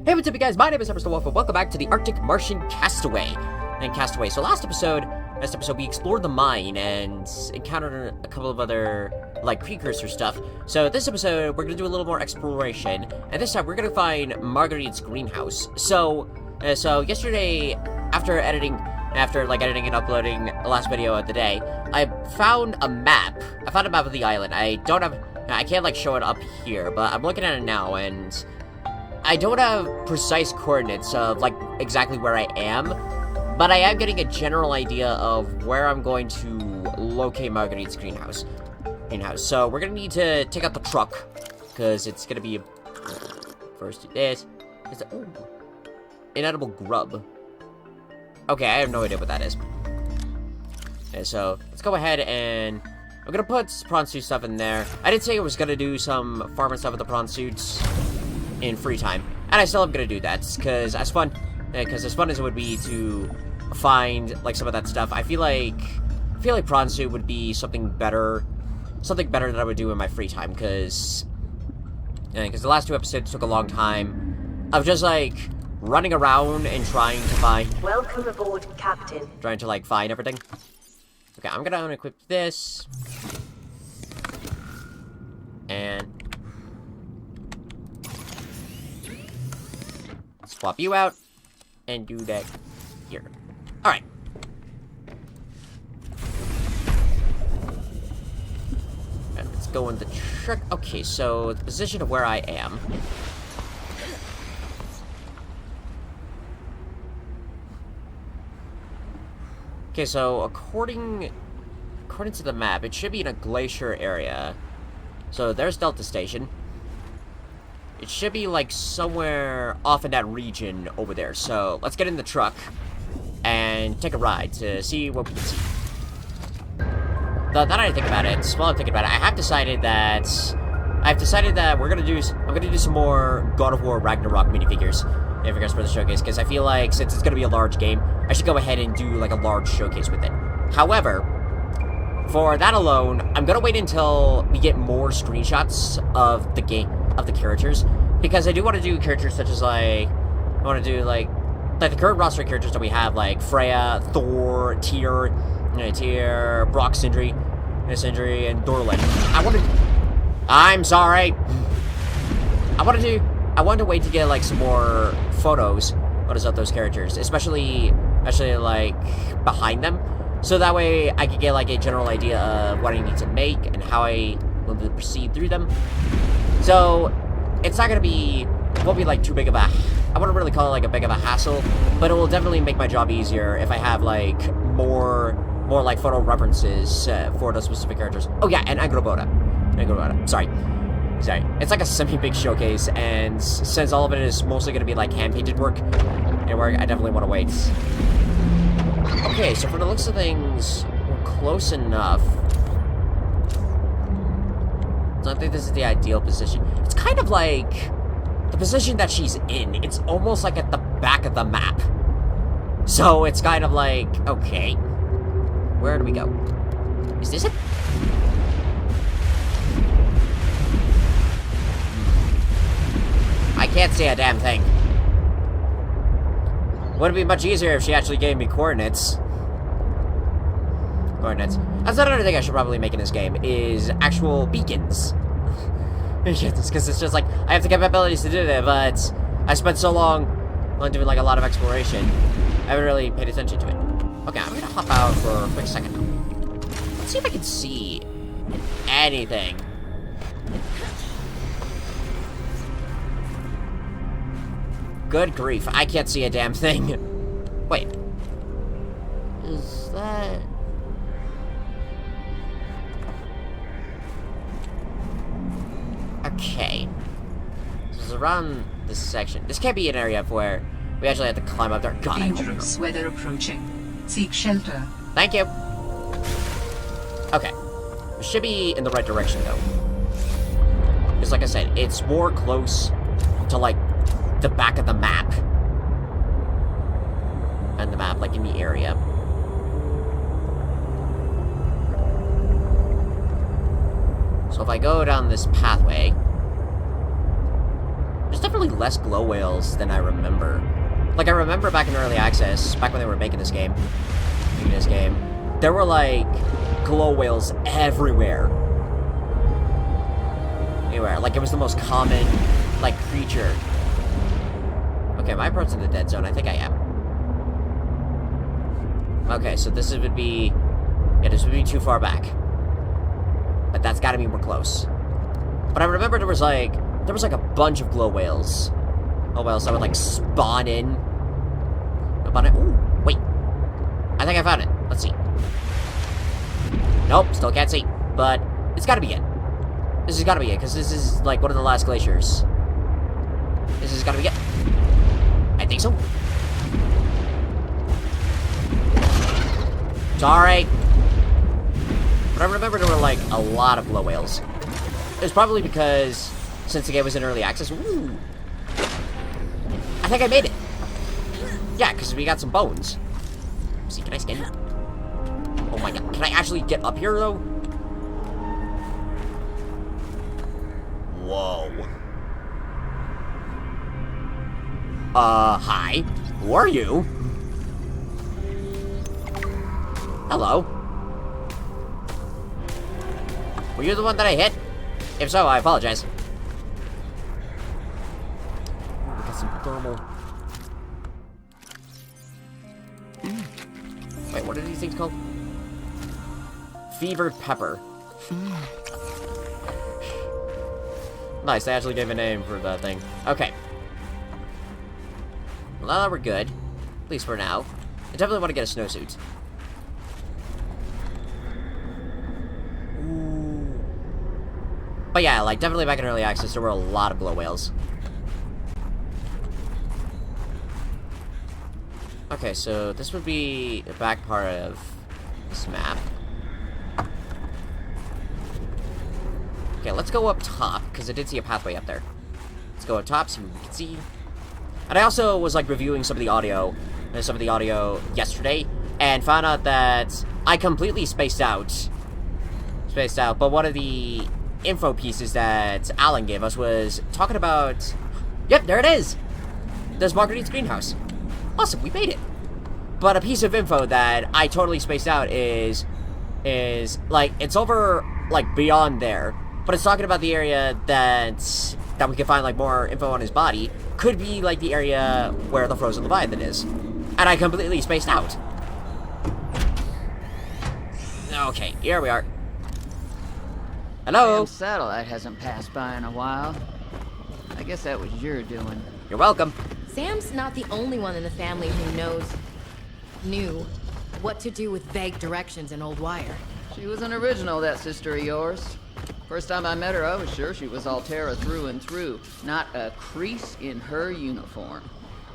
Hey, what's up, you guys? My name is Mr. Wolf, and welcome back to the Arctic Martian Castaway. So last episode, we explored the mine and encountered a couple of other, precursor stuff. So this episode, we're gonna do a little more exploration, and this time we're gonna find Marguerite's greenhouse. So yesterday, after editing and uploading the last video of the day, I found a map. I found a map of the island. I can't, show it up here, but I'm looking at it now, and I don't have precise coordinates of, exactly where I am, but I am getting a general idea of where I'm going to locate Marguerite's greenhouse. So we're gonna need to take out the truck, because it's gonna be first this. Inedible grub. Okay, I have no idea what that is. Okay, so let's go ahead and I'm gonna put prawn suit stuff in there. I did say I was gonna do some farming stuff with the prawn suits in free time, and I still am gonna do that because as fun as it would be to find some of that stuff, I feel like prawn suit would be something better that I would do in my free time, because the last two episodes took a long time of just running around and trying to find. Welcome aboard, Captain. Trying to find everything. Okay, I'm gonna unequip this and swap you out, and do that here. Alright. Let's go in the truck. Okay, so the position of where I am. Okay, so according to the map, it should be in a glacier area. So there's Delta Station. It should be, somewhere off in that region over there. So, let's get in the truck and take a ride to see what we can see. Now that I think about it, while I'm thinking about it, I've decided that I'm gonna do some more God of War Ragnarok minifigures for the showcase, because I feel like since it's gonna be a large game, I should go ahead and do, a large showcase with it. However, for that alone, I'm gonna wait until we get more screenshots of the game, of the characters, because I do want to do characters such as the current roster characters that we have, like Freya, Thor, Tyr, Brock, Sindri, and Dorlin. I'm sorry. I wanted to wait to get some more photos of those characters, especially behind them, so that way I could get a general idea of what I need to make and how I will proceed through them. So it's not gonna be, it won't be too big of a, I wouldn't really call it a big of a hassle, but it will definitely make my job easier if I have more photo references for those specific characters. Oh yeah, and Angrobota. Sorry. It's a semi-big showcase, and since all of it is mostly gonna be hand-painted work, I definitely want to wait. Okay, so for the looks of things, we're close enough. So I think this is the ideal position. It's kind of the position that she's in. It's almost at the back of the map. So it's kind of okay, where do we go? Is this it? I can't see a damn thing. Would it be much easier if she actually gave me coordinates? That's another thing I should probably make in this game, is actual beacons. Because it's just I have the capabilities to do that, but I spent so long on doing a lot of exploration, I haven't really paid attention to it. Okay, I'm gonna hop out for a quick second. Let's see if I can see anything. Good grief, I can't see a damn thing. Wait. Is that... Okay. This is around this section. This can't be an area where we actually have to climb up there. God, dangerous weather approaching. Seek shelter. Thank you. Okay. We should be in the right direction, though. Because like I said, it's more close to, the back of the map. And the map, in the area. So if I go down this pathway, there's definitely less glow whales than I remember. Like, I remember back in early access, back when they were making this game, there were, like, glow whales everywhere. Anywhere. Like, it was the most common, like, creature. Okay, am I approaching the dead zone? I think I am. Okay, so this would be... Yeah, this would be too far back. But that's gotta be more close. But I remember there was like a bunch of glow whales. Oh, whales that would, like, spawn in. Ooh, wait. I think I found it. Let's see. Nope, still can't see. But it's gotta be it. This has gotta be it, because this is, like, one of the last glaciers. This has gotta be it. I think so. Sorry. But I remember there were, like, a lot of glow whales. It was probably because, since the game was in early access, ooh, I think I made it. Yeah, because we got some bones. Let's see, can I scan? Oh my god, can I actually get up here, though? Whoa. Hi. Who are you? Hello. Were you the one that I hit? If so, I apologize. Ooh, we got some thermal. Wait, what are these things called? Fevered pepper. Nice, they actually gave a name for that thing. Okay. Well, now that we're good, at least for now, I definitely want to get a snowsuit. Ooh. But yeah, like, definitely back in early access, there were a lot of glow whales. Okay, so this would be the back part of this map. Okay, let's go up top, because I did see a pathway up there. Let's go up top, see what we can see. And I also was, like, reviewing some of the audio yesterday, and found out that I completely spaced out. But one of the info pieces that Alan gave us was talking about... Yep, there it is! There's Marguerite's greenhouse. Awesome, we made it. But a piece of info that I totally spaced out is like, it's over, like, beyond there. But it's talking about the area that we can find, like, more info on his body. Could be, like, the area where the frozen Leviathan is. And I completely spaced out. Okay, here we are. Hello? Damn satellite hasn't passed by in a while. I guess that was your doing. You're welcome. Sam's not the only one in the family who knew what to do with vague directions in Old Wire. She was an original, that sister of yours. First time I met her, I was sure she was Altera through and through. Not a crease in her uniform.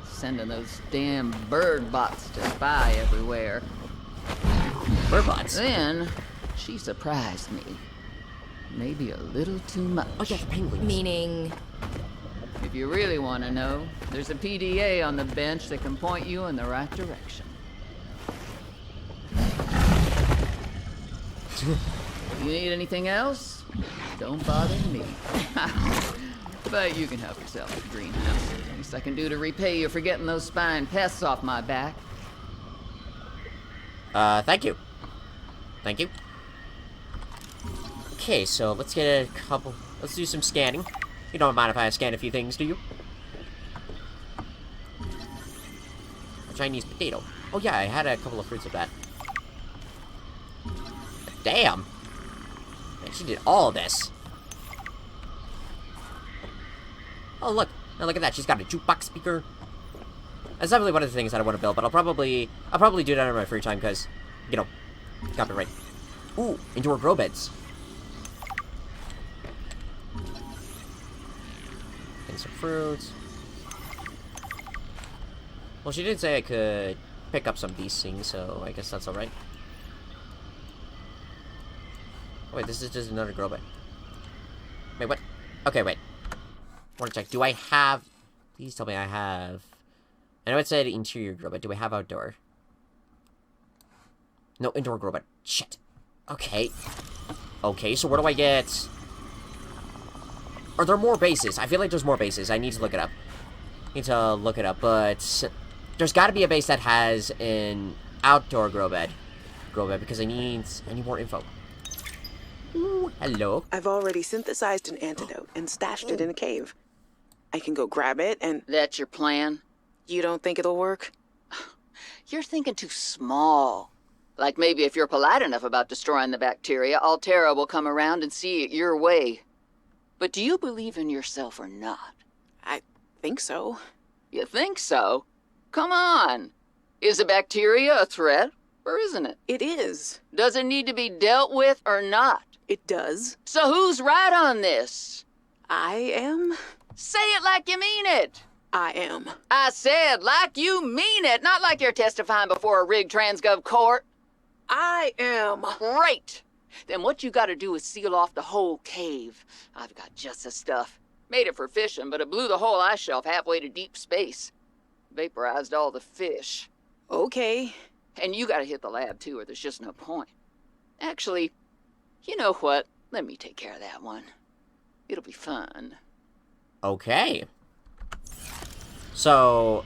Sending those damn bird bots to spy everywhere. Bird bots? Then, she surprised me. Maybe a little too much. Oh yeah, penguins. Meaning... If you really want to know, there's a PDA on the bench that can point you in the right direction. If you need anything else, don't bother me. But you can help yourself at the greenhouse. Least I can do to repay you for getting those spine pests off my back. Thank you. Thank you. Okay, so let's get a couple... Let's do some scanning. You don't mind if I scan a few things, do you? A Chinese potato. Oh yeah, I had a couple of fruits of that. Damn! Man, she did all of this. Oh look! Now look at that, she's got a jukebox speaker. That's definitely one of the things that I want to build, but I'll probably do that in my free time, because, you know, copyright. Ooh, indoor grow beds. And some fruits. Well, she did say I could pick up some of these things, so I guess that's alright. Oh, wait, this is just another grow bed. Wait, what? Okay, wait. I want to check. Do I have... Please tell me I have... I know it said interior grow bed. Do I have outdoor? No, indoor grow bed. Shit. Okay. Okay, so where do I get... Are there more bases? I feel like there's more bases. I need to look it up. But there's got to be a base that has an outdoor grow bed. Because I need more info. Ooh, hello. I've already synthesized an antidote and stashed it in a cave. I can go grab it and... That's your plan? You don't think it'll work? You're thinking too small. Like maybe if you're polite enough about destroying the bacteria, Altera will come around and see it your way. But do you believe in yourself or not? I think so. You think so? Come on. Is the bacteria a threat, or isn't it? It is. Does it need to be dealt with or not? It does. So who's right on this? I am. Say it like you mean it. I am. I said like you mean it, not like you're testifying before a rigged transgov court. I am. Great. Then what you gotta do is seal off the whole cave. I've got just the stuff. Made it for fishing, but it blew the whole ice shelf halfway to deep space. Vaporized all the fish. Okay. And you gotta hit the lab too, or there's just no point. Actually, you know what? Let me take care of that one. It'll be fun. Okay. So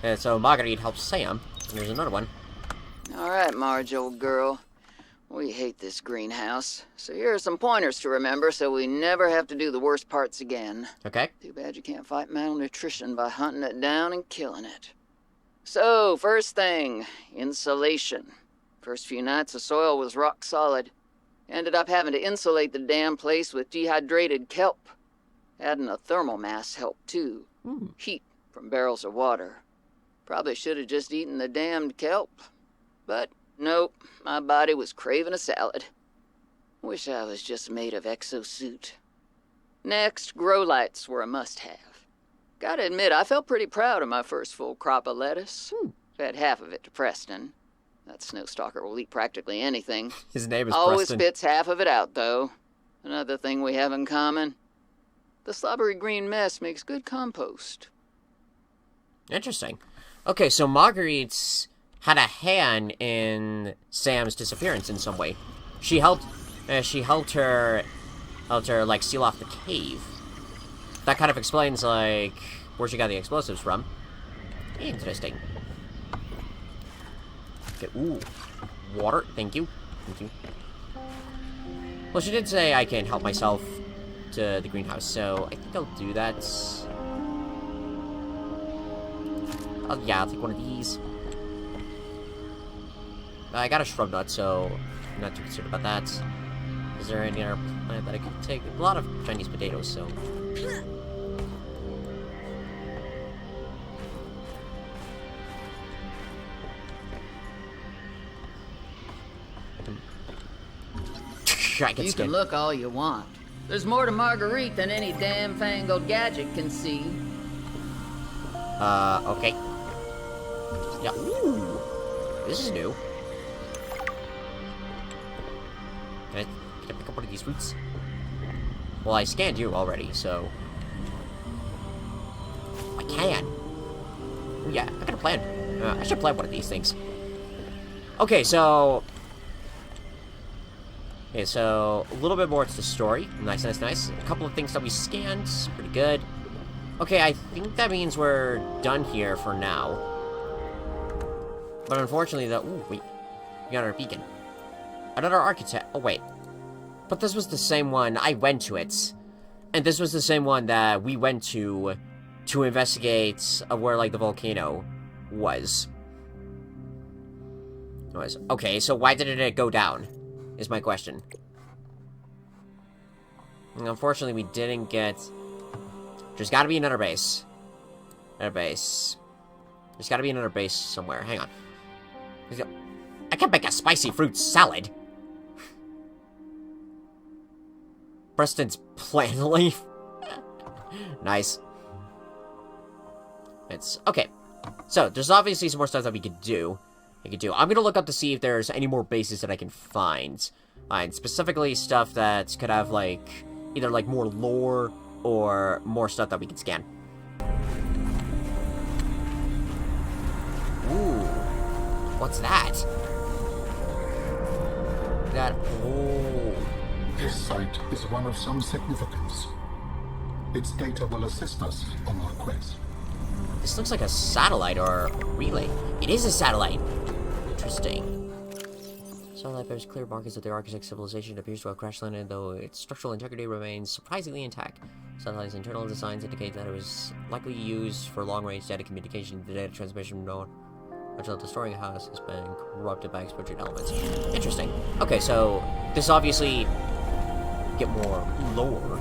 Marguerite helps Sam. And there's another one. All right, Marge, old girl. We hate this greenhouse. So here are some pointers to remember so we never have to do the worst parts again. Okay. Too bad you can't fight malnutrition by hunting it down and killing it. So, first thing, insulation. First few nights the soil was rock solid. Ended up having to insulate the damn place with dehydrated kelp. Adding a thermal mass helped too. Heat from barrels of water. Probably should have just eaten the damned kelp. But nope, my body was craving a salad. Wish I was just made of exosuit. Next, grow lights were a must-have. Gotta admit, I felt pretty proud of my first full crop of lettuce. Fed half of it to Preston. That snowstalker will eat practically anything. His name is Always Preston. spits half of it out, though. Another thing we have in common. The slobbery green mess makes good compost. Interesting. Okay, so Marguerite's had a hand in Sam's disappearance in some way. She helped her, like, seal off the cave. That kind of explains, like, where she got the explosives from. Interesting. Okay, ooh. Water, thank you. Thank you. Well, she did say I can help myself to the greenhouse, so I think I'll do that. Oh, yeah, I'll take one of these. I got a shrub nut, so I'm not too concerned about that. Is there any other plant that I could take? A lot of Chinese potatoes, so... I can You skin. can look all you want. There's more to Marguerite than any damn fangled gadget can see. Okay. Yeah, ooh. This is new. Can I pick up one of these fruits? Well, I scanned you already, so... I can. Yeah, I got a plan. I should plant one of these things. Okay, so... Okay, so a little bit more to the story. Nice, nice, nice. A couple of things that we scanned. Pretty good. Okay, I think that means we're done here for now. But unfortunately, ooh, wait. We got our beacon. Another architect. Oh, wait. But this was the same one. I went to it. And this was the same one that we went to investigate where, like, the volcano was. Okay, so why didn't it go down? Is my question. And unfortunately, we didn't get... There's gotta be another base. Another base. There's gotta be another base somewhere. Hang on. I can't make a spicy fruit salad. Preston's plant leaf. Nice. It's... Okay. So, there's obviously some more stuff that we could do. I'm gonna look up to see if there's any more bases that I can find. And specifically stuff that could have, like, either, like, more lore or more stuff that we can scan. Ooh. What's that? Oh. This site is one of some significance. Its data will assist us on our quest. This looks like a satellite or a relay. It is a satellite. Interesting. Satellite bears clear markings of the architect's civilization. It appears to have crash landed, though its structural integrity remains surprisingly intact. Satellite's internal designs indicate that it was likely used for long-range data communication. The data transmission node, which the storing house has been corrupted by exposure elements. Interesting. Okay, so this obviously get more lore.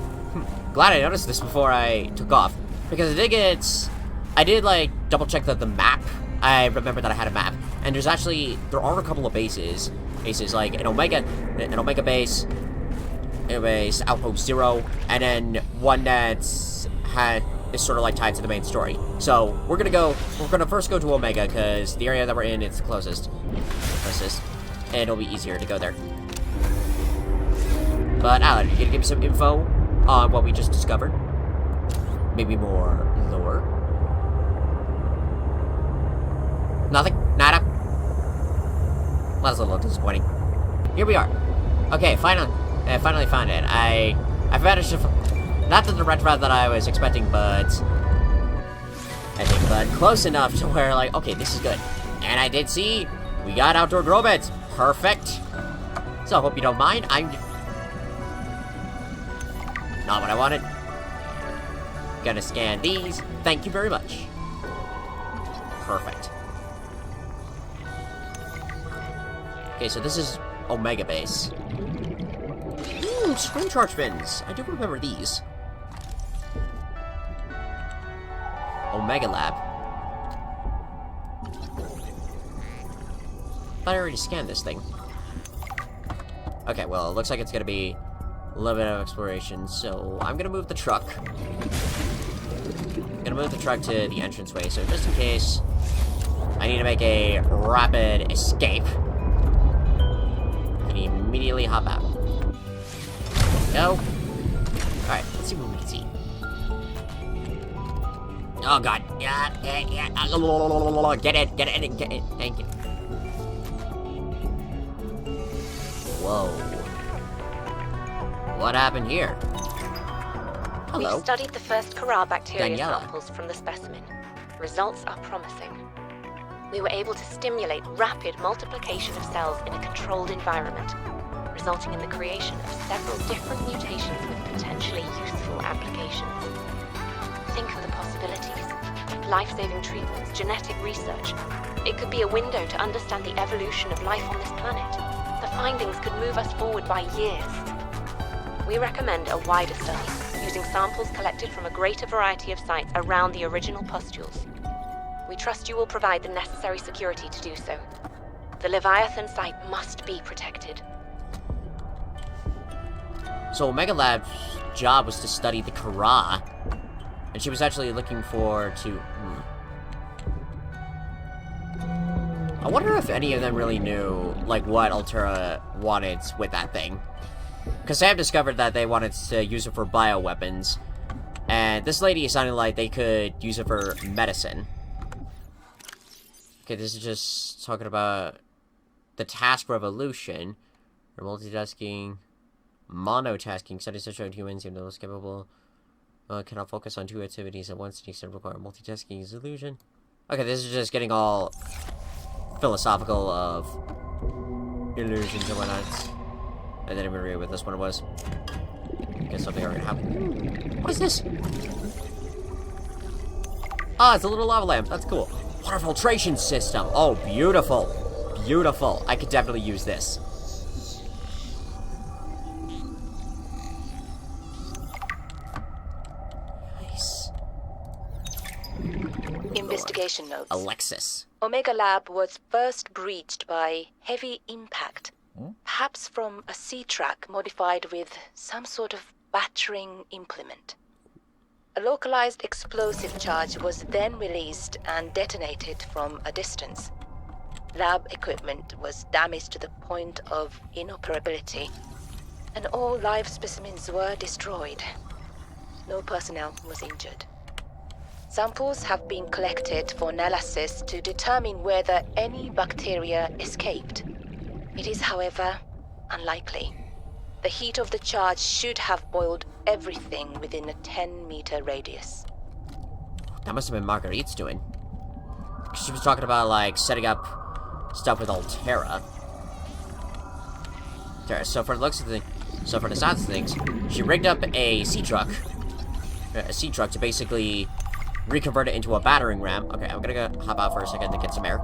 Glad I noticed this before I took off, because I did like double check the map. I remember that I had a map, and there are a couple of bases like an Omega base, Outpost 0, and then one is sort of like tied to the main story. So we're gonna first go to Omega, because the area that we're in is the closest, and it'll be easier to go there. But Alan, you gonna give me some info on what we just discovered? Maybe more lore? Nothing? Nada? Well, that's a little disappointing. Here we are. Okay, finally found it. I managed to... Not the direct route that I was expecting, but close enough to where, like, okay, this is good. And I did see we got outdoor grow beds. Perfect. So, I hope you don't mind. I'm... Not what I wanted. Gonna scan these. Thank you very much. Perfect. Okay, so this is Omega Base. Ooh, screen charge bins. I do remember these. Omega Lab. Thought I already scanned this thing. Okay, well, it looks like it's gonna be a little bit of exploration, so I'm gonna move the truck. Gonna move the truck to the entranceway, so just in case I need to make a rapid escape, I can immediately hop out. Go. Alright, let's see what we can see. Oh god. Yeah. Get it. Thank you. Whoa. What happened here? Hello. We've studied the first Kara bacteria Daniela. samples from the specimen. Results are promising. We were able to stimulate rapid multiplication of cells in a controlled environment, resulting in the creation of several different mutations with potentially useful applications. Think of the possibilities. Life-saving treatments, genetic research. It could be a window to understand the evolution of life on this planet. The findings could move us forward by years. We recommend a wider study, using samples collected from a greater variety of sites around the original pustules. We trust you will provide the necessary security to do so. The Leviathan site must be protected. So Omega Lab's job was to study the Kara, and she was actually looking forward to... I wonder if any of them really knew, like, what Altera wanted with that thing. Because Sam discovered that they wanted to use it for bioweapons, and this lady sounded like they could use it for medicine. Okay, this is just talking about the task revolution, or multitasking, monotasking, studies that showed humans even though less capable, cannot focus on two activities at once to the extent required. Multitasking is illusion. Okay, this is just getting all philosophical of illusions and whatnot. I didn't even read what this one was. Guess something already happened. What is this? Ah, it's a little lava lamp. That's cool. Water filtration system. Oh, beautiful. Beautiful. I could definitely use this. Nice. Investigation notes. Alexis. Omega Lab was first breached by heavy impact. Perhaps from a sea track modified with some sort of battering implement. A localized explosive charge was then released and detonated from a distance. Lab equipment was damaged to the point of inoperability, and all live specimens were destroyed. No personnel was injured. Samples have been collected for analysis to determine whether any bacteria escaped. It is, however, unlikely. The heat of the charge should have boiled everything within a 10-meter radius. That must have been Marguerite's doing. She was talking about, like, setting up stuff with Altera. So for the looks of the... So for the sounds of things, she rigged up a sea truck. A sea truck to basically reconvert it into a battering ram. Okay, I'm gonna go hop out for a second to get some air.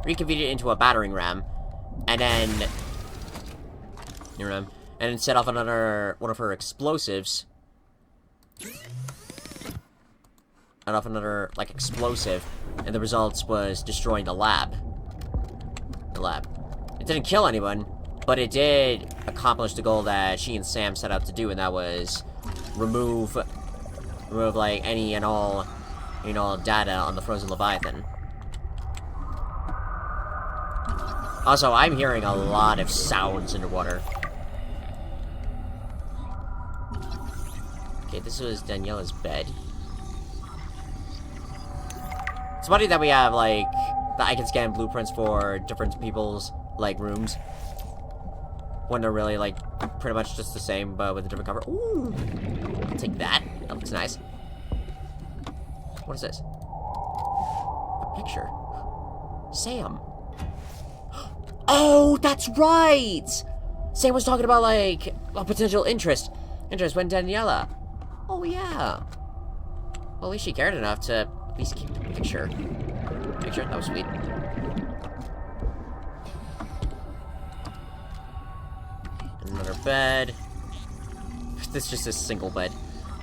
Reconvert it into a battering ram. And then... You know, and then set off another... one of her explosives. And off another, like, explosive. And the results was destroying the lab. It didn't kill anyone, but it did accomplish the goal that she and Sam set out to do, and that was remove like, any and all, data on the frozen Leviathan. Also, I'm hearing a lot of sounds underwater. Okay, this was Daniela's bed. It's funny that we have, like, that I can scan blueprints for different people's, like, rooms. When they're really, like, pretty much just the same, but with a different cover. Ooh! I'll take that. That looks nice. What is this? A picture. Sam. Oh, that's right! Sam was talking about, like, a potential interest when Daniela. Oh, yeah. Well, at least she cared enough to at least keep the picture. That was sweet. Another bed. This is just a single bed.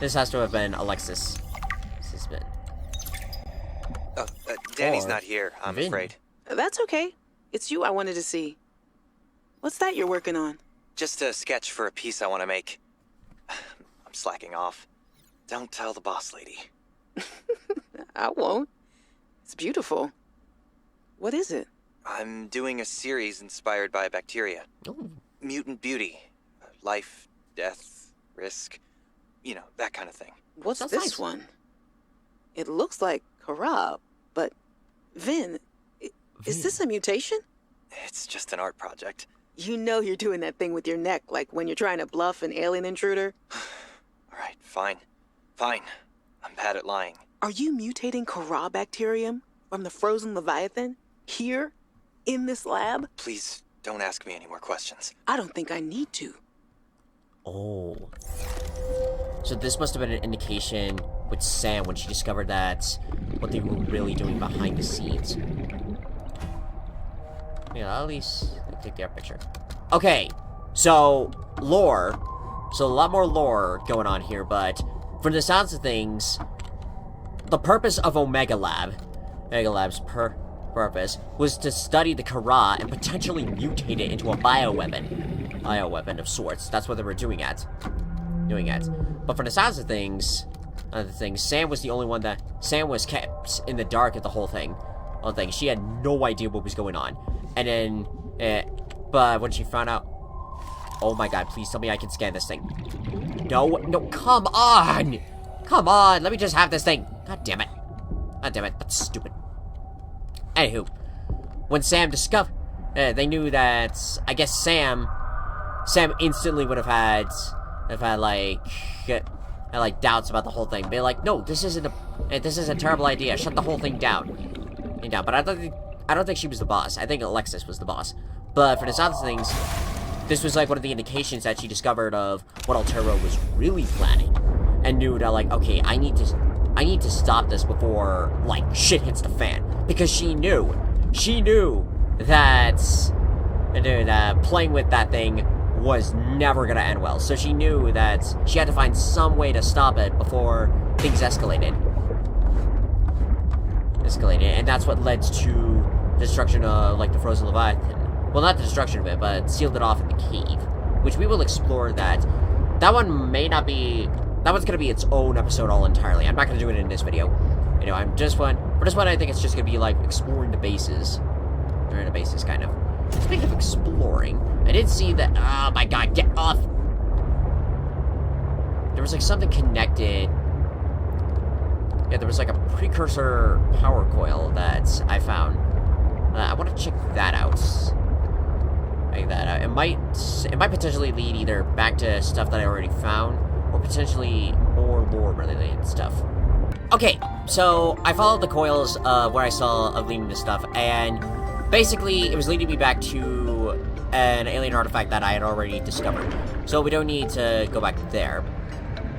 This has to have been Alexis. This bed. Oh, Danny's Or not here, I'm Vin. afraid. That's okay. It's you I wanted to see. What's that you're working on? Just a sketch for a piece I want to make. I'm slacking off. Don't tell the boss lady. I won't. It's beautiful. What is it? I'm doing a series inspired by bacteria. Ooh. Mutant beauty. Life, death, risk. You know, that kind of thing. What's Sounds this nice. one? It looks like Karab, but Vin, is this a mutation? It's just an art project. You know you're doing that thing with your neck, like when you're trying to bluff an alien intruder. Alright, fine. Fine. I'm bad at lying. Are you mutating Karab bacterium from the frozen Leviathan here in this lab? Please don't ask me any more questions. I don't think I need to. Oh. So this must have been an indication with Sam when she discovered that what they were really doing behind the scenes. Yeah, at least take their picture. Okay, so lore. So a lot more lore going on here, but from the sounds of things, the purpose of Omega Lab's purpose was to study the Kara and potentially mutate it into a bioweapon of sorts. That's what they were doing it. But for the sounds of things, Sam was the only one that Sam was kept in the dark of the whole thing. She had no idea what was going on, and then, but when she found out, oh my god, please tell me I can scan this thing. No, come on, let me just have this thing. God damn it, that's stupid. Anywho, when Sam discovered, they knew that, I guess Sam instantly would have had like doubts about the whole thing. Be like, no, this is a terrible idea. Shut the whole thing down. But I don't think she was the boss. I think Alexis was the boss. But for the sounds of things, this was like one of the indications that she discovered of what Altera was really planning, and knew that, like, okay, I need to stop this before, like, shit hits the fan, because she knew that playing with that thing was never gonna end well. So she knew that she had to find some way to stop it before things escalated, and that's what led to destruction of, like, the frozen Leviathan. Well, not the destruction of it, but sealed it off in the cave, which we will explore that. That one may not be... That one's gonna be its own episode all entirely. I'm not gonna do it in this video. For this one, I think it's just gonna be, like, exploring the bases. Or the bases, kind of. Speaking of exploring, I did see that... Oh my god, get off! There was, like, something connected... Yeah, there was, like, a precursor power coil that I found. I want to check that out. It might it might potentially lead either back to stuff that I already found, or potentially more lore-related stuff. Okay, so I followed the coils where I saw of leading to stuff, and basically it was leading me back to an alien artifact that I had already discovered. So we don't need to go back there.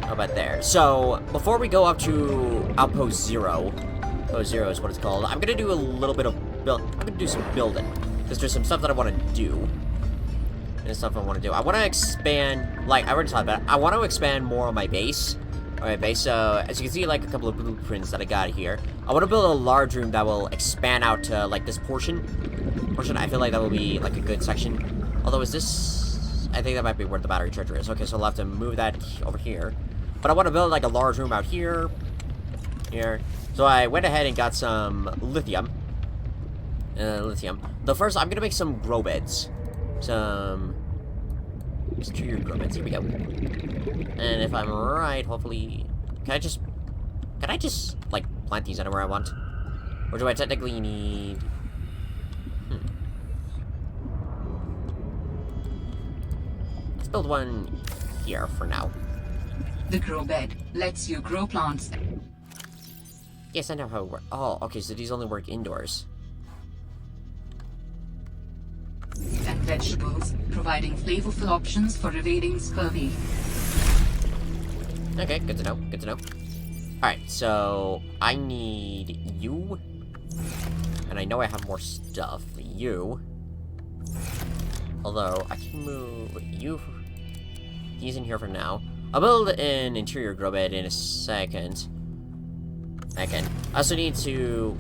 How about there? So, before we go up to Outpost Zero, Outpost Zero is what it's called, I'm gonna do a little bit of I'm gonna do some building. Because there's some stuff that I want to do. And stuff I want to do. I want to expand, like, I already talked about it. I want to expand more on my base. Alright, base, so, as you can see, like, a couple of blueprints that I got here. I want to build a large room that will expand out to, like, this portion. I feel like that will be, like, a good section. Although, is this... I think that might be where the battery charger is. Okay, so I'll have to move that over here. But I want to build, like, a large room out here. Here. So I went ahead and got some lithium. The first, I'm gonna make some grow beds. Some... exterior grow beds. Here we go. And if I'm right, hopefully... Can I just, like, plant these anywhere I want? Or do I technically need... Let's build one here for now. The grow bed lets you grow plants. Yes, I know how it works. Oh, okay, so these only work indoors. And vegetables, providing flavorful options for evading scurvy. Okay, good to know, good to know. Alright, so I need you. And I know I have more stuff. You. Although, I can move you. He's in here for now. I'll build an interior grow bed in a second. I also need to...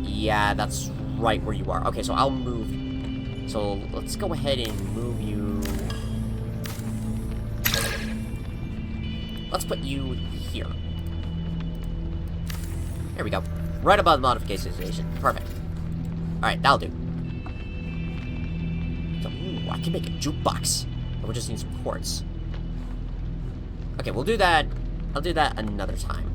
Yeah, that's right where you are. Okay, so I'll move... So, let's go ahead and move you... Let's put you here. There we go. Right above the modification station. Perfect. Alright, that'll do. So, ooh, I can make a jukebox. But we just need some quartz. Okay, we'll do that. I'll do that another time.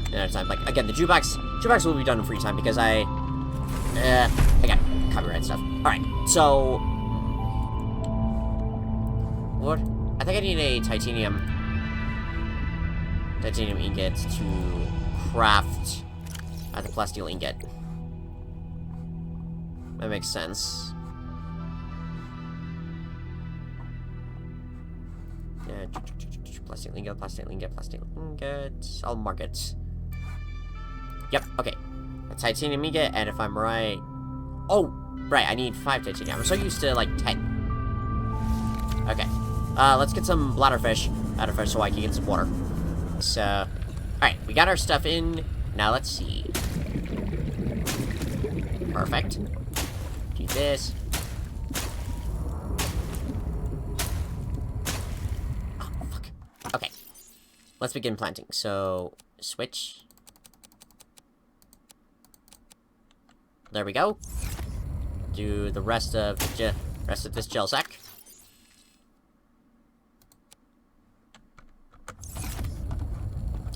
Another time. Like, again, the jukebox will be done in free time because I got copyright stuff. Alright, so... What? I think I need a titanium ingot to craft the plasteel ingot. That makes sense. Yeah, plastic ingot. I'll mark it. Yep, okay. A titanium ingot, and if I'm right... Oh, right, I need 5 titanium. I'm so used to, like, 10. Okay. Let's get some bladderfish so I can get some water. So, alright, we got our stuff in. Now let's see. Perfect. Do this. Oh, fuck. Okay. Let's begin planting. So, switch. There we go. Do the rest of this gel sack.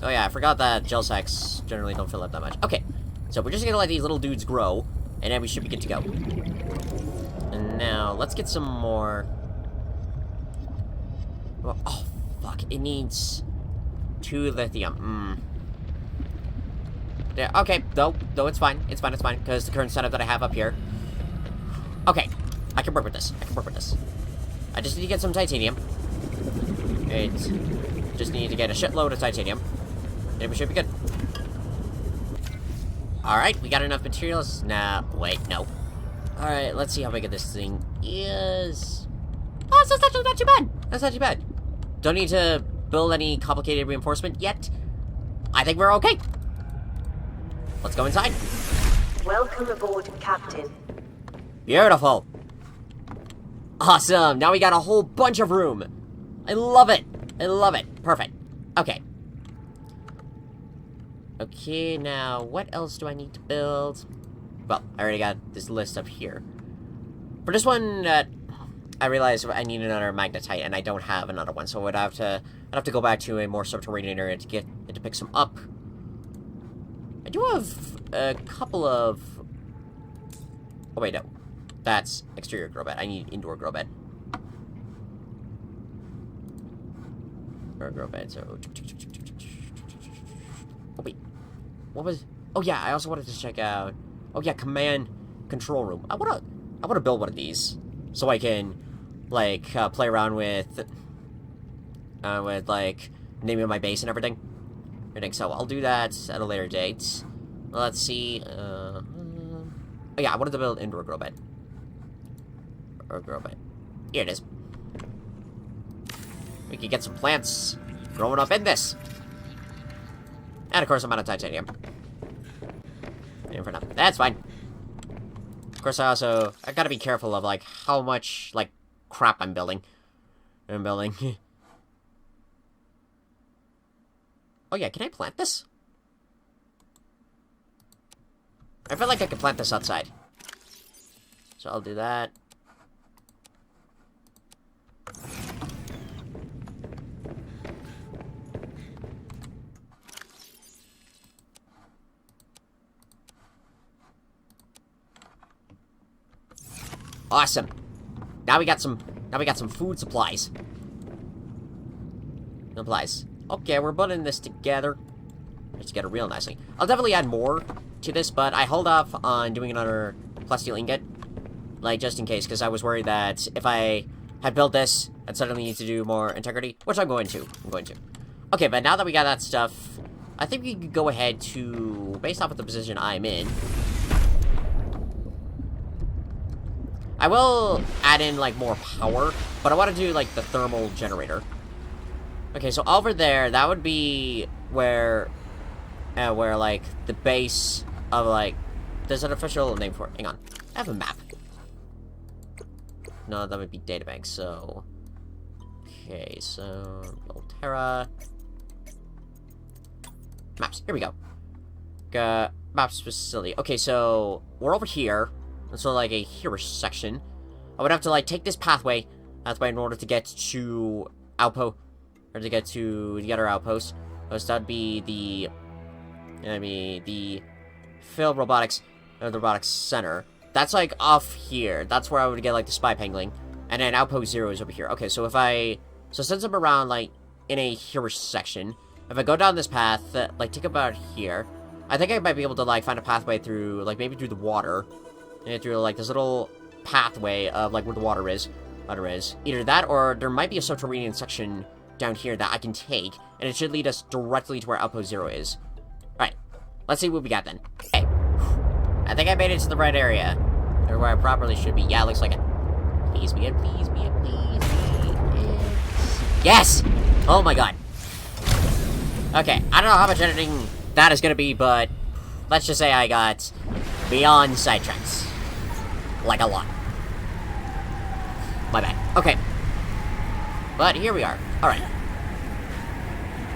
Oh yeah, I forgot that gel sacks generally don't fill up that much. Okay, so we're just gonna let these little dudes grow, and then we should be good to go. And now, let's get some more... Oh, fuck, it needs 2 lithium. Yeah, okay, no, it's fine, because the current setup that I have up here. Okay, I can work with this, I just need to get some titanium. Just need to get a shitload of titanium. And we should be good. Alright, we got enough materials. Nah, wait, no. Alright, let's see how big this thing is. Oh, so that's not too bad. That's not too bad. Don't need to build any complicated reinforcement yet. I think we're okay. Let's go inside. Welcome aboard, Captain. Beautiful. Awesome. Now we got a whole bunch of room. I love it. I love it. Perfect. Okay. Okay, now, what else do I need to build? Well, I already got this list up here. For this one, I realized I need another magnetite, and I don't have another one, so I'd have to go back to a more subterranean area to pick some up. I do have a couple of Oh, wait, no. That's exterior grow bed. I need indoor grow bed. Or grow bed, so... Oh, wait. What was... Oh, yeah, I also wanted to check out... Oh, yeah, command control room. I wanna build one of these. So I can, like, play around with, like, naming my base and everything. So I'll do that at a later date. Let's see, oh, yeah, I wanted to build indoor grow bed. Or grow bed. Here it is. We can get some plants growing up in this. And, of course, I'm out of titanium. And for now. That's fine. Of course, I gotta be careful of, like, how much, like, crap I'm building. Oh, yeah, can I plant this? I feel like I could plant this outside. So I'll do that. Awesome. Now we got some food supplies. Okay, we're putting this together. Let's get it real nicely. I'll definitely add more to this, but I hold off on doing another plasteel ingot. Like, just in case, because I was worried that if I had built this, I'd suddenly need to do more integrity, which I'm going to. Okay, but now that we got that stuff, I think we could go ahead to, based off of the position I'm in, I will add in, like, more power, but I want to do, like, the thermal generator. Okay, so over there, that would be where, like, the base of, like, there's an official name for it. Hang on. I have a map. No, that would be databank, so... Okay, so... Ultera... Maps. Here we go. Maps facility. Okay, so... We're over here. And so, like, a here section. I would have to, like, take this pathway in order to get to outpost, or to get to the other outpost. So that'd be the Field Robotics, the Robotics Center. That's, like, off here. That's where I would get, like, the spy pangling. And then Outpost 0 is over here. Okay, so so since I'm around, like, in a here section, if I go down this path, like, take about here, I think I might be able to, like, find a pathway through, like, maybe through the water. And through, like, this little pathway of, like, where the water is. Either that, or there might be a subterranean section down here that I can take, and it should lead us directly to where Outpost 0 is. Alright, let's see what we got then. Hey, I think I made it to the right area. Or where I properly should be. Yeah, looks like it. Please be it, please be it, please be it. Yes! Oh my god. Okay, I don't know how much editing that is gonna be, but let's just say I got beyond sidetracks. Like a lot. My bad. Okay. But here we are. Alright.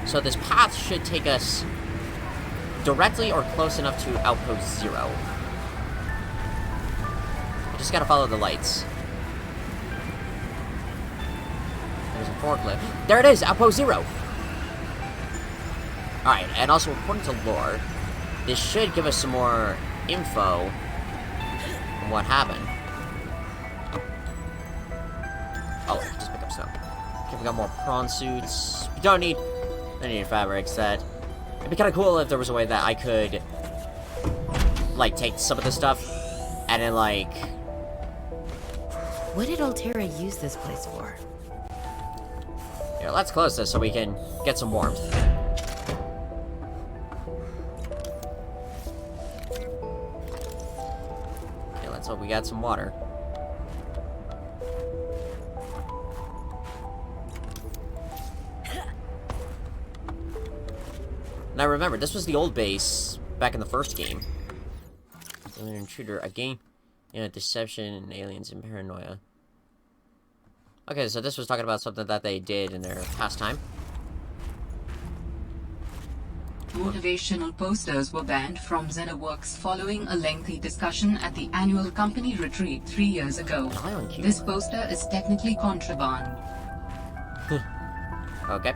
So this path should take us directly or close enough to Outpost 0. I just gotta follow the lights. There's a forklift. There it is! Outpost 0! Alright, and also according to lore, this should give us some more info on what happened. Oh, just pick up snow. Okay, we got more prawn suits. We don't need fabrics. It'd be kind of cool if there was a way that I could, like, take some of this stuff and then, like... What did Altera use this place for? Here, let's close this so we can get some warmth. Okay, let's hope we got some water. Now remember, this was the old base back in the first game. An intruder, a game, deception, and aliens and paranoia. Okay, so this was talking about something that they did in their pastime. Motivational posters were banned from Xenoworks following a lengthy discussion at the annual company retreat 3 years ago. This poster is technically contraband. Okay.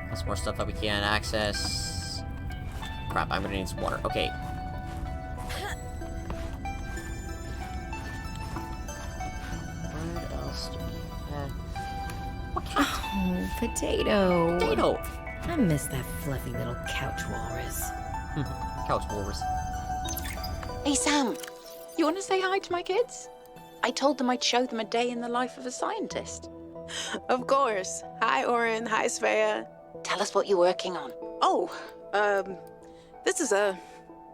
That's more stuff that we can't access. Crap, I'm gonna need some water. Okay. Oh, potato. Potato. I miss that fluffy little couch walrus. Couch walrus. Hey, Sam. You want to say hi to my kids? I told them I'd show them a day in the life of a scientist. Of course. Hi, Oren. Hi, Svea. Tell us what you're working on. Oh, this is a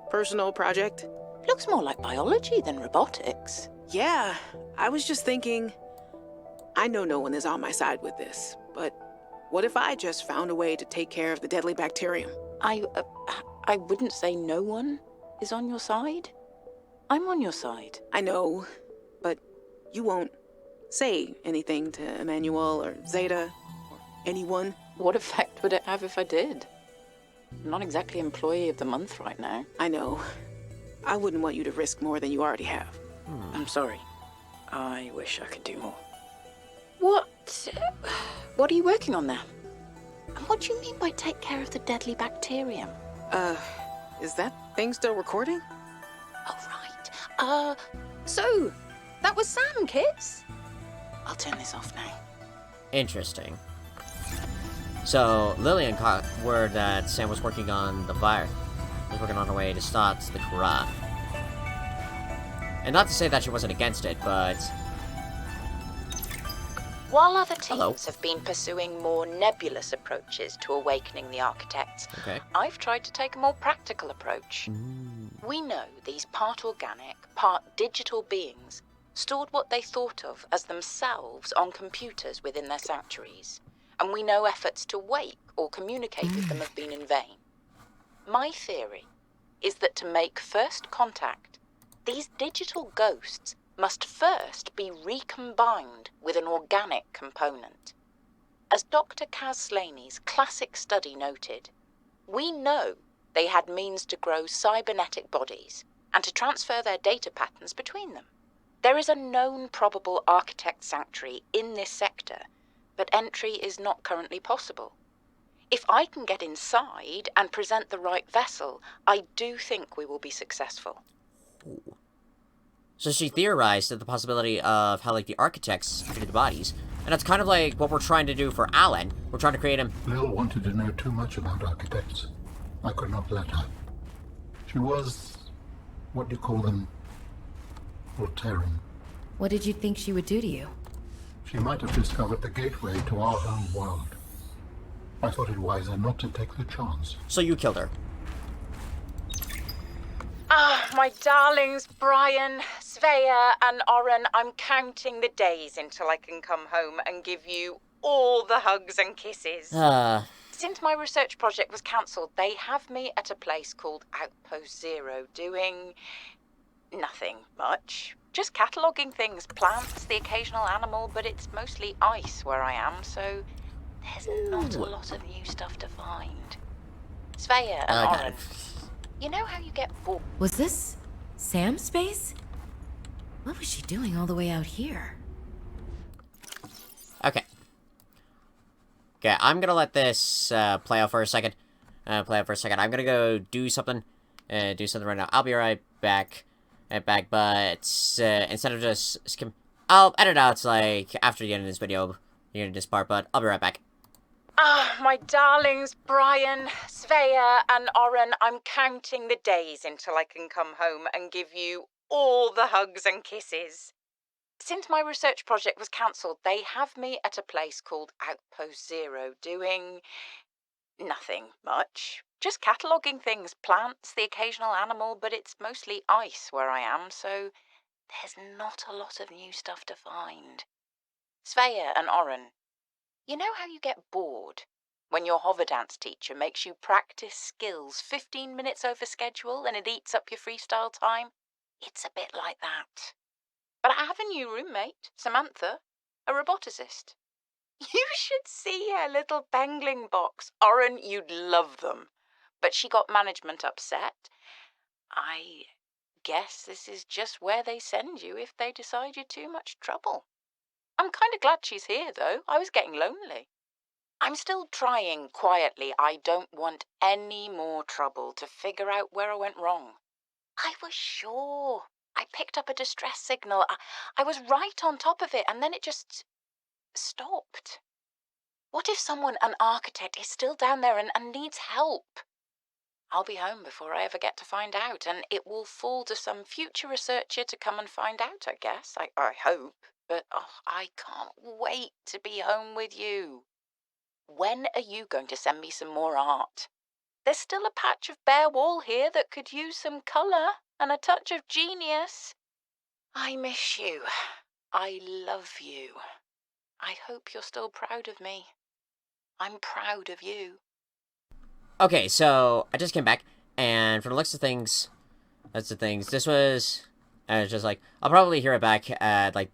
personal project. Looks more like biology than robotics. Yeah, I was just thinking, I know no one is on my side with this, but what if I just found a way to take care of the deadly bacterium? I wouldn't say no one is on your side. I'm on your side. I know, but you won't say anything to Emmanuel or Zeta or anyone. What effect would it have if I did? I'm not exactly employee of the month right now. I know. I wouldn't want you to risk more than you already have. I'm sorry. I wish I could do more. What are you working on there? And what do you mean by take care of the deadly bacterium? Is that thing still recording? Oh, right. So, that was Sam, kids? I'll turn this off now. Interesting. So, Lillian caught word that Sam was working on the virus. Was working on a way to stop the corrupt. And not to say that she wasn't against it, but... While other Hello. teams have been pursuing more nebulous approaches to awakening the architects, Okay. I've tried to take a more practical approach. We know these part organic, part digital beings stored what they thought of as themselves on computers within their sanctuaries, and we know efforts to wake or communicate with them have been in vain. My theory is that to make first contact, these digital ghosts must first be recombined with an organic component. As Dr. Kaz Slaney's classic study noted, we know they had means to grow cybernetic bodies and to transfer their data patterns between them. There is a known probable architect sanctuary in this sector, but entry is not currently possible. If I can get inside and present the right vessel, I do think we will be successful. So she theorized that the possibility of how, like, the architects created the bodies. And that's kind of like what we're trying to do for Alan. We're trying to create him. Lil wanted to know too much about architects. I could not let her. She was, what do you call them? Voltairean. What did you think she would do to you? She might have discovered the gateway to our own world. I thought it wiser not to take the chance. So you killed her. Ah, my darlings, Brian, Svea, and Oren, I'm counting the days until I can come home and give you all the hugs and kisses. Since my research project was cancelled, they have me at a place called Outpost Zero doing nothing much. Just cataloguing things, plants, the occasional animal, but it's mostly ice where I am, so there's not a lot of new stuff to find. Svea and Oren, you know how you get bored? Was this Sam's space? What was she doing all the way out here? Okay. Okay, I'm gonna let this play out for a second. I'm gonna go do something. Right now. I'll be right back. But instead of just skim... I'll edit out, like, after the end of this video. The end of this part, but I'll be right back. Ah, my darlings, Brian, Svea, and Oren, I'm counting the days until I can come home and give you all the hugs and kisses. Since my research project was cancelled, they have me at a place called Outpost Zero doing nothing much. Just cataloguing things, plants, the occasional animal, but it's mostly ice where I am, so there's not a lot of new stuff to find. Svea and Oren, you know how you get bored when your hover dance teacher makes you practice skills 15 minutes over schedule and it eats up your freestyle time? It's a bit like that. But I have a new roommate, Samantha, a roboticist. You should see her little bangling box. Oren, you'd love them. But she got management upset. I guess this is just where they send you if they decide you're too much trouble. I'm kind of glad she's here, though. I was getting lonely. I'm still trying quietly. I don't want any more trouble to figure out where I went wrong. I was sure. I picked up a distress signal. I was right on top of it, and then it just stopped. What if someone, an architect, is still down there and needs help? I'll be home before I ever get to find out, and it will fall to some future researcher to come and find out, I guess. I hope. But I can't wait to be home with you. When are you going to send me some more art? There's still a patch of bare wall here that could use some colour and a touch of genius. I miss you. I love you. I hope you're still proud of me. I'm proud of you. Okay, so I just came back, and for the looks of things, this was, just like, I'll probably hear it back at, like,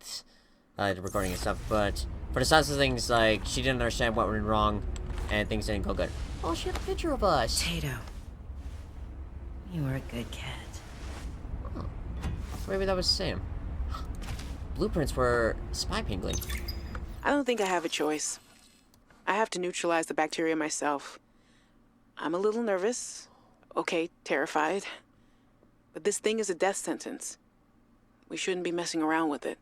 the recording and stuff, but for the sounds of things, like, she didn't understand what went wrong, and things didn't go good. Oh, she had a picture of us. Tato, you were a good cat. Oh, maybe that was Sam. Blueprints were spy pingling. I don't think I have a choice. I have to neutralize the bacteria myself. I'm a little nervous. Okay, terrified. But this thing is a death sentence. We shouldn't be messing around with it.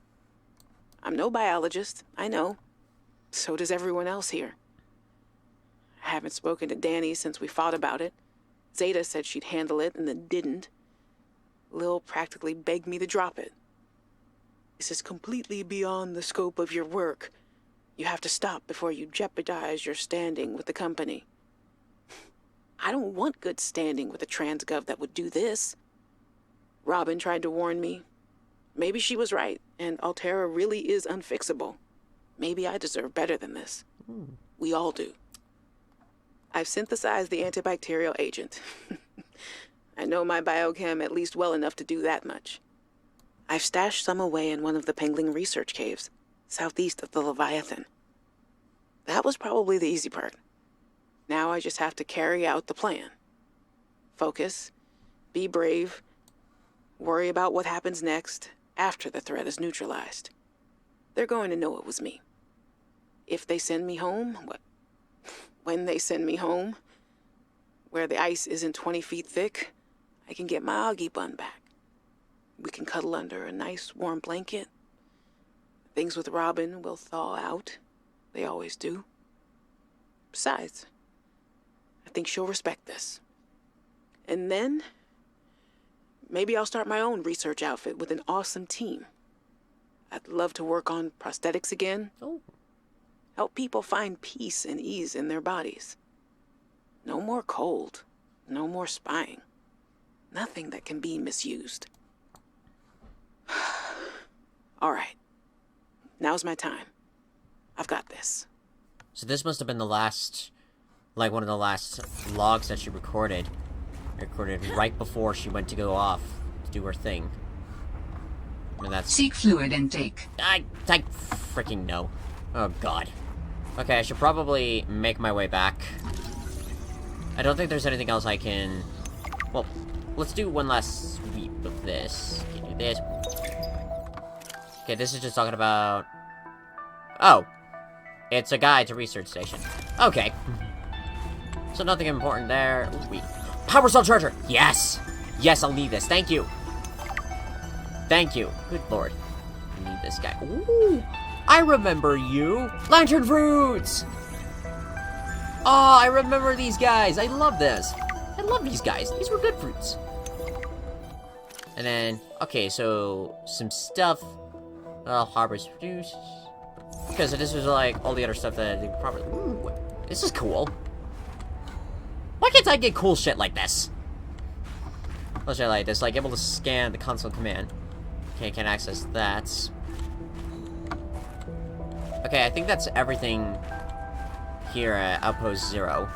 I'm no biologist, I know. So does everyone else here. I haven't spoken to Danny since we fought about it. Zeta said she'd handle it and then didn't. Lil practically begged me to drop it. This is completely beyond the scope of your work. You have to stop before you jeopardize your standing with the company. I don't want good standing with a transgov that would do this. Robin tried to warn me. Maybe she was right, and Altera really is unfixable. Maybe I deserve better than this. We all do. I've synthesized the antibacterial agent. I know my biochem at least well enough to do that much. I've stashed some away in one of the Pengling research caves, southeast of the Leviathan. That was probably the easy part. Now I just have to carry out the plan. Focus, be brave, worry about what happens next after the threat is neutralized. They're going to know it was me. If they send me home, when they send me home, where the ice isn't 20 feet thick, I can get my Augie bun back. We can cuddle under a nice warm blanket. Things with Robin will thaw out. They always do. Besides, I think she'll respect this. And then, maybe I'll start my own research outfit with an awesome team. I'd love to work on prosthetics again. Oh. Help people find peace and ease in their bodies. No more cold. No more spying. Nothing that can be misused. All right. Now's my time. I've got this. So this must have been the last, like one of the last logs that she recorded. Recorded right before she went to go off to do her thing. And that's... Seek fluid intake. I freaking know. Oh god. Okay, I should probably make my way back. I don't think there's anything else I can... Well, let's do one last sweep of this. Can do this. Okay, this is just talking about... Oh. It's a guide to research station. Okay. So nothing important there. Ooh, power cell charger! Yes! Yes, I'll need this. Thank you. Thank you. Good lord. I need this guy. Ooh! I remember you! Lantern fruits! Oh, I remember these guys. I love this. I love these guys. These were good fruits. And then, okay, so some stuff. Harbor's produce. Okay, so this was like all the other stuff that they probably. Ooh, this is cool. Why can't I get cool shit like this? Let's say like this, like able to scan the console command. Okay, can't access that. Okay, I think that's everything here at Outpost 0.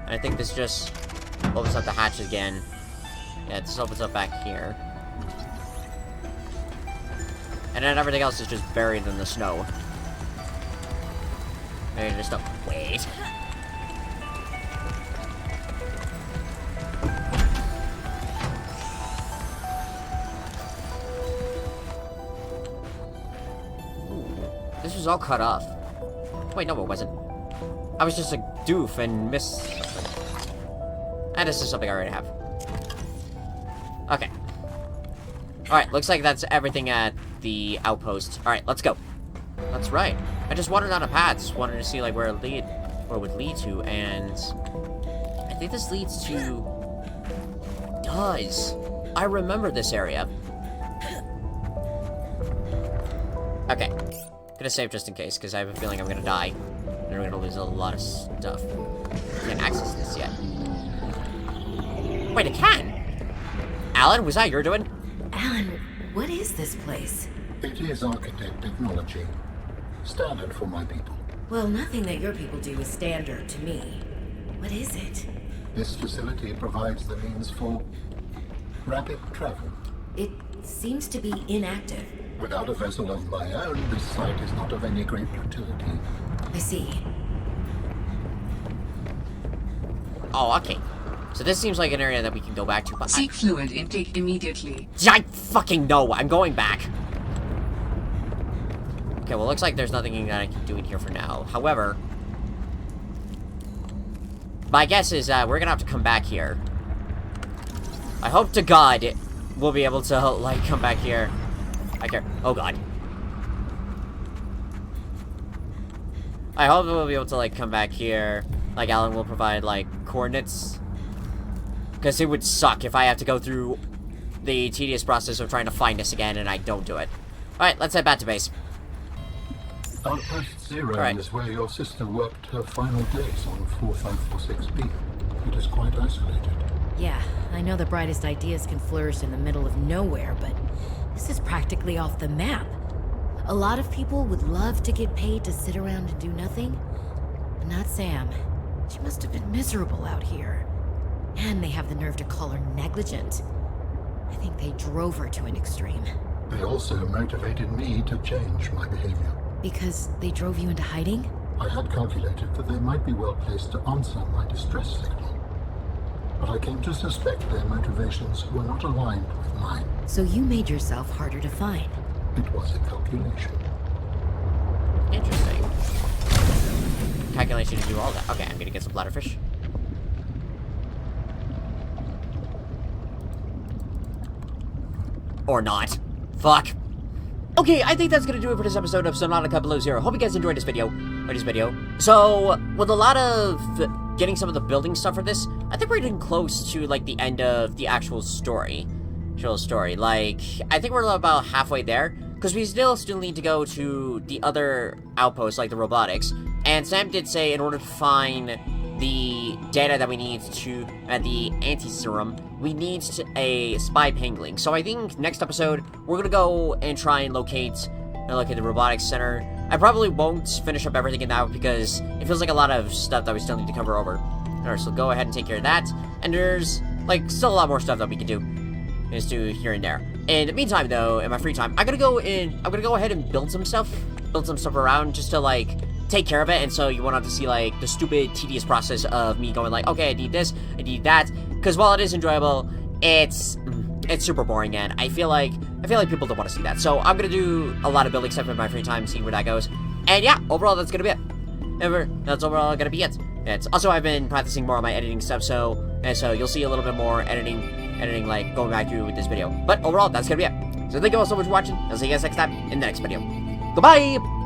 And I think this just opens up the hatch again. Yeah, this opens up back here. And then everything else is just buried in the snow. Maybe just don't... Wait. This was all cut off. Wait, no, it wasn't. I was just a doof and missed something. And this is something I already have. Okay. Alright, looks like that's everything at the outpost. Alright, let's go. That's right. I just wandered down a path, just wanted to see like where it would lead to, and I think this leads to. I remember this area. Okay, gonna save just in case because I have a feeling I'm gonna die, and we're gonna lose a lot of stuff. Can't access this yet. Wait, I can. Alan, was that your doing? Alan, what is this place? It is architect technology. Standard for my people. Well, nothing that your people do is standard to me. What is it? This facility provides the means for rapid travel. It seems to be inactive. Without a vessel of my own, this site is not of any great utility. I see. Oh, okay. So this seems like an area that we can go back to, but Seek fluid intake immediately. I fucking know. I'm going back. Okay, well, looks like there's nothing that I can do in here for now. However, my guess is that we're gonna have to come back here. I hope to God we'll be able to, like, come back here. Oh, God. I hope we'll be able to, like, come back here. Like, Alan will provide, like, coordinates. Because it would suck if I have to go through the tedious process of trying to find us again and I don't do it. Alright, let's head back to base. Outpost 0 Right. is where your sister worked her final days on 4546B. It is quite isolated. Yeah, I know the brightest ideas can flourish in the middle of nowhere, but this is practically off the map. A lot of people would love to get paid to sit around and do nothing. But not Sam. She must have been miserable out here. And they have the nerve to call her negligent. I think they drove her to an extreme. They also motivated me to change my behavior. Because they drove you into hiding? I had calculated that they might be well placed to answer my distress signal. But I came to suspect their motivations were not aligned with mine. So you made yourself harder to find. It was a calculation. Interesting. Calculation to do all that. Okay, I'm gonna get some bladderfish. Or not. Fuck. Okay, I think that's gonna do it for this episode of Subnautica Below Zero. Hope you guys enjoyed this video. So, with a lot of getting some of the building stuff for this, I think we're getting close to, like, the end of the actual story. Like, I think we're about halfway there, because we still need to go to the other outposts, like the robotics. And Sam did say in order to find the data that we need to, the anti-serum, we need a spy pangling. So I think next episode, we're gonna go and try and locate the robotics center. I probably won't finish up everything in that because it feels like a lot of stuff that we still need to cover over. Alright, so go ahead and take care of that. And there's, like, still a lot more stuff that we can do. Just do here and there. In the meantime, though, in my free time, I'm gonna go ahead and build some stuff around just to, like, take care of it, and so you won't have to see, like, the stupid, tedious process of me going, like, okay, I need this, I need that, because while it is enjoyable, it's super boring, and I feel like people don't want to see that, so I'm gonna do a lot of building stuff in my free time, see where that goes, and yeah, overall, that's gonna be it. That's overall gonna be it. It's also, I've been practicing more on my editing stuff, so you'll see a little bit more editing, like, going back through with this video, but overall, that's gonna be it. So thank you all so much for watching, I'll see you guys next time in the next video. Goodbye!